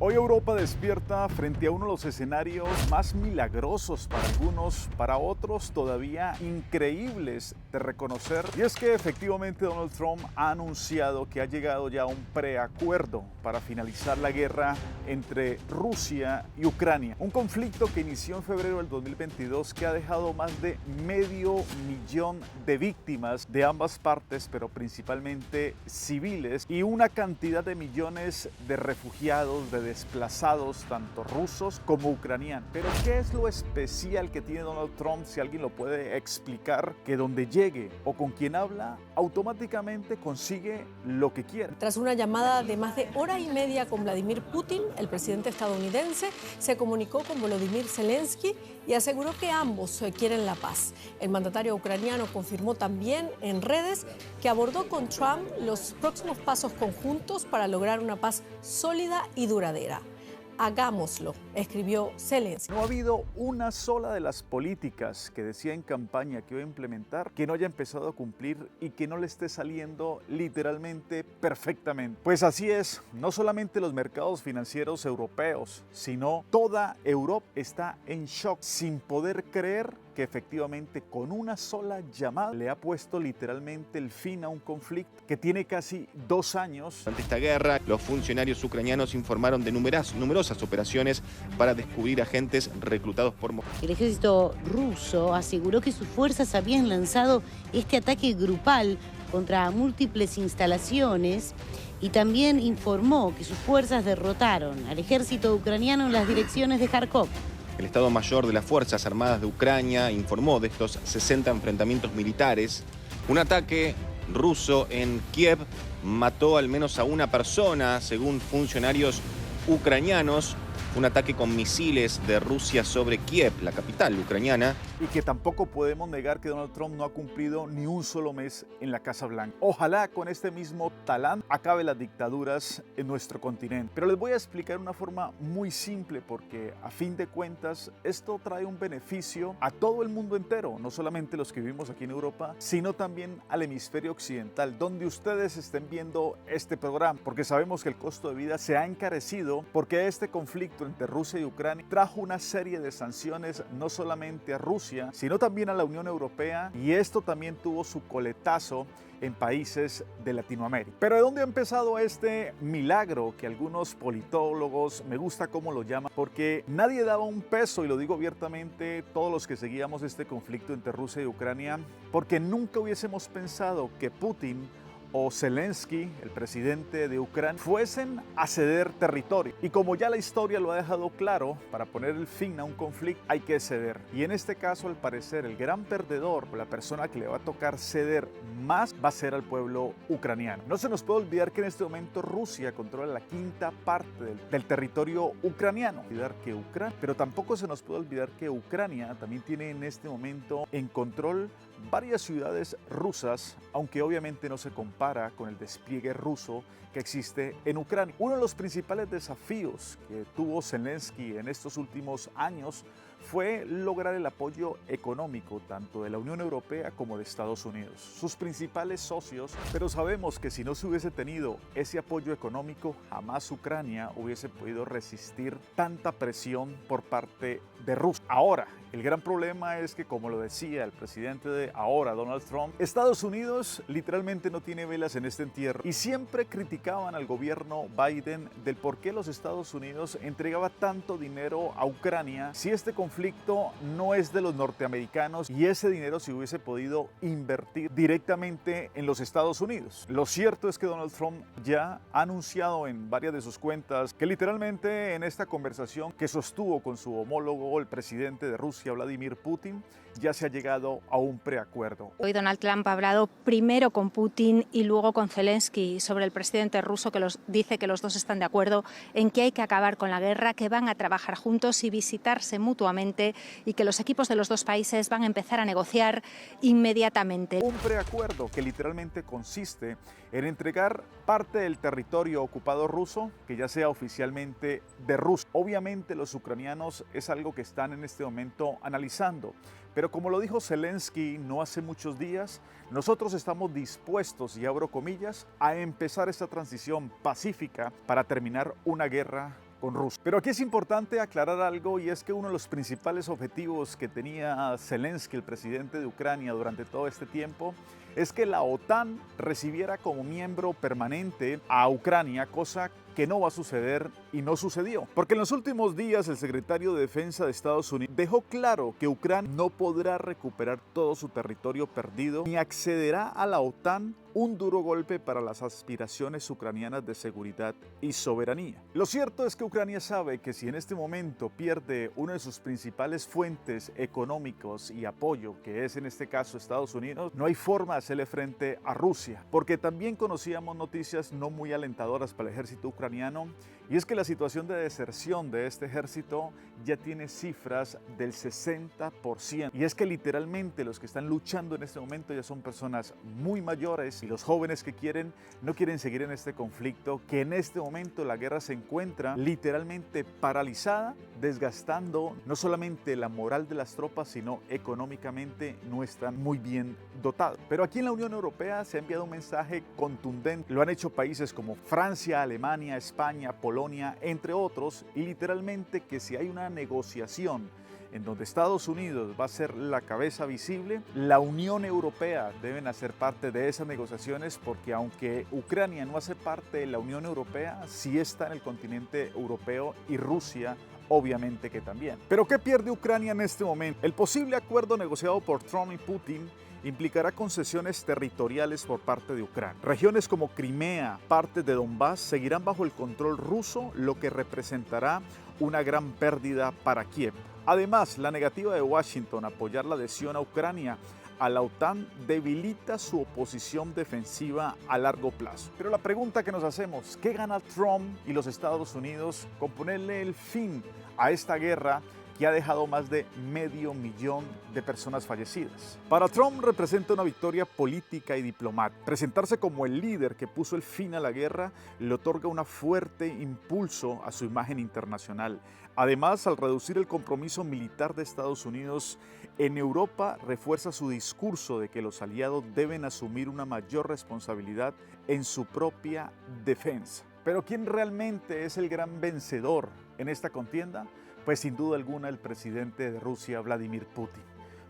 Hoy Europa despierta frente a uno de los escenarios más milagrosos para algunos, para otros todavía increíbles de reconocer. Y es que efectivamente Donald Trump ha anunciado que ha llegado ya a un preacuerdo para finalizar la guerra entre Rusia y Ucrania. Un conflicto que inició en febrero del 2022 que ha dejado más de 500.000 de víctimas de ambas partes, pero principalmente civiles, y una cantidad de millones de refugiados, de desplazados, tanto rusos como ucranianos. Pero ¿qué es lo especial que tiene Donald Trump, si alguien lo puede explicar? Que donde llegue o con quien habla, automáticamente consigue lo que quiere. Tras una llamada de más de hora y media con Vladimir Putin, el presidente estadounidense se comunicó con Volodymyr Zelensky y aseguró que ambos quieren la paz. El mandatario ucraniano confirmó también en redes que abordó con Trump los próximos pasos conjuntos para lograr una paz sólida y duradera. Hagámoslo, escribió Zelensky. No ha habido una sola de las políticas que decía en campaña que iba a implementar que no haya empezado a cumplir y que no le esté saliendo literalmente perfectamente. Pues así es, no solamente los mercados financieros europeos, sino toda Europa está en shock, sin poder creer que efectivamente con una sola llamada le ha puesto literalmente el fin a un conflicto que tiene casi 2 años. Ante esta guerra, los funcionarios ucranianos informaron de numerosas operaciones para descubrir agentes reclutados por Moscú. El ejército ruso aseguró que sus fuerzas habían lanzado este ataque grupal contra múltiples instalaciones y también informó que sus fuerzas derrotaron al ejército ucraniano en las direcciones de Kharkov. El Estado Mayor de las Fuerzas Armadas de Ucrania informó de estos 60 enfrentamientos militares. Un ataque ruso en Kiev mató al menos a una persona, según funcionarios ucranianos. Un ataque con misiles de Rusia sobre Kiev, la capital ucraniana. Y que tampoco podemos negar que Donald Trump no ha cumplido ni un solo mes en la Casa Blanca. Ojalá con este mismo talán acabe las dictaduras en nuestro continente. Pero les voy a explicar una forma muy simple porque a fin de cuentas esto trae un beneficio a todo el mundo entero, no solamente los que vivimos aquí en Europa, sino también al hemisferio occidental, donde ustedes estén viendo este programa, porque sabemos que el costo de vida se ha encarecido porque este conflicto entre Rusia y Ucrania trajo una serie de sanciones no solamente a Rusia, sino también a la Unión Europea, y esto también tuvo su coletazo en países de Latinoamérica. Pero ¿de dónde ha empezado este milagro que algunos politólogos, me gusta cómo lo llaman? Porque nadie daba un peso, y lo digo abiertamente, todos los que seguíamos este conflicto entre Rusia y Ucrania, porque nunca hubiésemos pensado que Putin o Zelensky, el presidente de Ucrania, fuesen a ceder territorio. Y como ya la historia lo ha dejado claro, para poner el fin a un conflicto hay que ceder. Y en este caso, al parecer, el gran perdedor, o la persona que le va a tocar ceder más, va a ser al pueblo ucraniano. No se nos puede olvidar que en este momento Rusia controla la 5ª parte del territorio ucraniano. Pero tampoco se nos puede olvidar que Ucrania también tiene en este momento en control varias ciudades rusas, aunque obviamente no se compara con el despliegue ruso que existe en Ucrania. Uno de los principales desafíos que tuvo Zelensky en estos últimos años fue lograr el apoyo económico tanto de la Unión Europea como de Estados Unidos, sus principales socios, pero sabemos que si no se hubiese tenido ese apoyo económico, jamás Ucrania hubiese podido resistir tanta presión por parte de Rusia. Ahora, el gran problema es que, como lo decía el presidente de ahora, Donald Trump, Estados Unidos literalmente no tiene velas en este entierro, y siempre criticaban al gobierno Biden del por qué los Estados Unidos entregaba tanto dinero a Ucrania si este conflicto no es de los norteamericanos y ese dinero se hubiese podido invertir directamente en los Estados Unidos. Lo cierto es que Donald Trump ya ha anunciado en varias de sus cuentas que literalmente en esta conversación que sostuvo con su homólogo, el presidente de Rusia, Vladimir Putin, ya se ha llegado a un preacuerdo. Hoy Donald Trump ha hablado primero con Putin y luego con Zelensky sobre el presidente ruso, que dice que los dos están de acuerdo en que hay que acabar con la guerra, que van a trabajar juntos y visitarse mutuamente y que los equipos de los dos países van a empezar a negociar inmediatamente. Un preacuerdo que literalmente consiste en entregar parte del territorio ocupado ruso, que ya sea oficialmente de Rusia. Obviamente los ucranianos es algo que están en este momento analizando, pero como lo dijo Zelensky no hace muchos días, nosotros estamos dispuestos, y abro comillas, a empezar esta transición pacífica para terminar una guerra con Rusia. Pero aquí es importante aclarar algo, y es que uno de los principales objetivos que tenía Zelensky, el presidente de Ucrania, durante todo este tiempo, es que la OTAN recibiera como miembro permanente a Ucrania, cosa que no va a suceder y no sucedió. Porque en los últimos días el secretario de Defensa de Estados Unidos dejó claro que Ucrania no podrá recuperar todo su territorio perdido ni accederá a la OTAN, un duro golpe para las aspiraciones ucranianas de seguridad y soberanía. Lo cierto es que Ucrania sabe que si en este momento pierde una de sus principales fuentes económicos y apoyo, que es en este caso Estados Unidos, no hay forma de hacerle frente a Rusia, porque también conocíamos noticias no muy alentadoras para el ejército ucraniano, y es que la situación de deserción de este ejército ya tiene cifras del 60%, y es que literalmente los que están luchando en este momento ya son personas muy mayores, y los jóvenes que no quieren seguir en este conflicto, que en este momento la guerra se encuentra literalmente paralizada, desgastando no solamente la moral de las tropas, sino económicamente no están muy bien dotados. Pero aquí en la Unión Europea se ha enviado un mensaje contundente, lo han hecho países como Francia, Alemania, España, Polonia, entre otros, y literalmente que si hay una negociación en donde Estados Unidos va a ser la cabeza visible, la Unión Europea deben hacer parte de esas negociaciones, porque aunque Ucrania no hace parte de la Unión Europea, sí está en el continente europeo, y Rusia obviamente que también. Pero ¿qué pierde Ucrania en este momento? El posible acuerdo negociado por Trump y Putin implicará concesiones territoriales por parte de Ucrania. Regiones como Crimea, partes de Donbass, seguirán bajo el control ruso, lo que representará una gran pérdida para Kiev. Además, la negativa de Washington a apoyar la adhesión a Ucrania a la OTAN debilita su oposición defensiva a largo plazo. Pero la pregunta que nos hacemos, ¿qué gana Trump y los Estados Unidos con ponerle el fin a esta guerra que ha dejado más de 500.000 de personas fallecidas? Para Trump representa una victoria política y diplomática. Presentarse como el líder que puso el fin a la guerra le otorga un fuerte impulso a su imagen internacional. Además, al reducir el compromiso militar de Estados Unidos en Europa, refuerza su discurso de que los aliados deben asumir una mayor responsabilidad en su propia defensa. Pero ¿quién realmente es el gran vencedor en esta contienda? Pues sin duda alguna el presidente de Rusia, Vladimir Putin.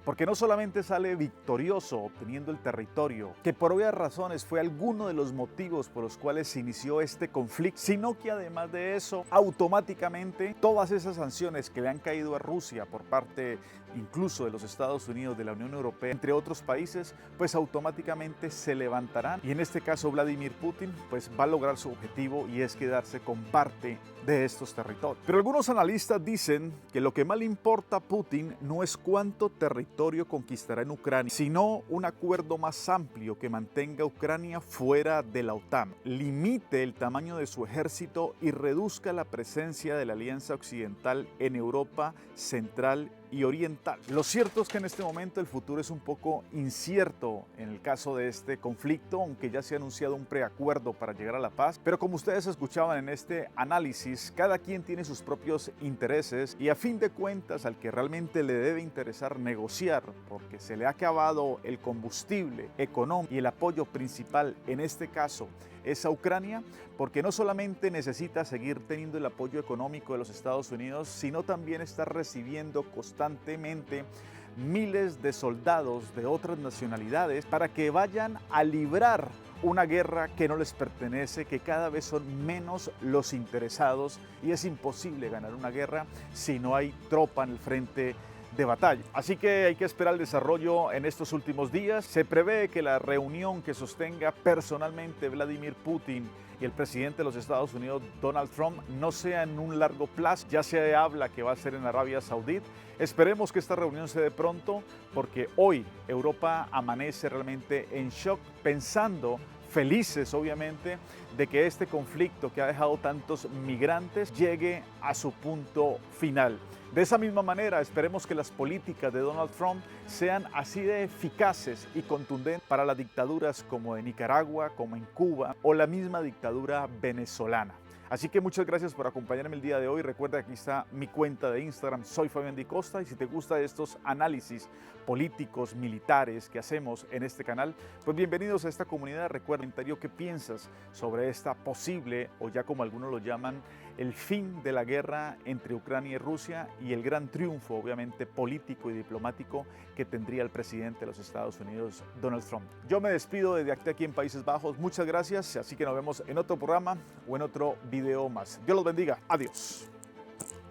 Porque no solamente sale victorioso obteniendo el territorio, que por obvias razones fue alguno de los motivos por los cuales se inició este conflicto, sino que además de eso, automáticamente todas esas sanciones que le han caído a Rusia por parte incluso de los Estados Unidos, de la Unión Europea, entre otros países, pues automáticamente se levantarán. Y en este caso Vladimir Putin pues va a lograr su objetivo, y es quedarse con parte de estos territorios. Pero algunos analistas dicen que lo que más le importa a Putin no es cuánto territorio conquistará en Ucrania, sino un acuerdo más amplio que mantenga a Ucrania fuera de la OTAN, limite el tamaño de su ejército y reduzca la presencia de la Alianza Occidental en Europa Central y Oriental. Lo cierto es que en este momento el futuro es un poco incierto en el caso de este conflicto, aunque ya se ha anunciado un preacuerdo para llegar a la paz. Pero como ustedes escuchaban en este análisis, cada quien tiene sus propios intereses, y a fin de cuentas al que realmente le debe interesar negociar, porque se le ha acabado el combustible económico y el apoyo principal en este caso es a Ucrania, porque no solamente necesita seguir teniendo el apoyo económico de los Estados Unidos, sino también está recibiendo constantemente miles de soldados de otras nacionalidades para que vayan a librar una guerra que no les pertenece, que cada vez son menos los interesados, y es imposible ganar una guerra si no hay tropa en el frente de batalla. Así que hay que esperar el desarrollo en estos últimos días. Se prevé que la reunión que sostenga personalmente Vladimir Putin y el presidente de los Estados Unidos, Donald Trump, no sea en un largo plazo. Ya se habla que va a ser en Arabia Saudita. Esperemos que esta reunión se dé pronto, porque hoy Europa amanece realmente en shock, pensando, felices obviamente, de que este conflicto que ha dejado tantos migrantes llegue a su punto final. De esa misma manera, esperemos que las políticas de Donald Trump sean así de eficaces y contundentes para las dictaduras como de Nicaragua, como en Cuba, o la misma dictadura venezolana. Así que muchas gracias por acompañarme el día de hoy. Recuerda que aquí está mi cuenta de Instagram, soy Fabián Di Costa, y si te gustan estos análisis políticos, militares que hacemos en este canal, pues bienvenidos a esta comunidad. Recuerda, comentario qué piensas sobre esta posible, o ya como algunos lo llaman, el fin de la guerra entre Ucrania y Rusia y el gran triunfo, obviamente, político y diplomático que tendría el presidente de los Estados Unidos, Donald Trump. Yo me despido desde aquí en Países Bajos. Muchas gracias, así que nos vemos en otro programa o en otro video más. Dios los bendiga. Adiós.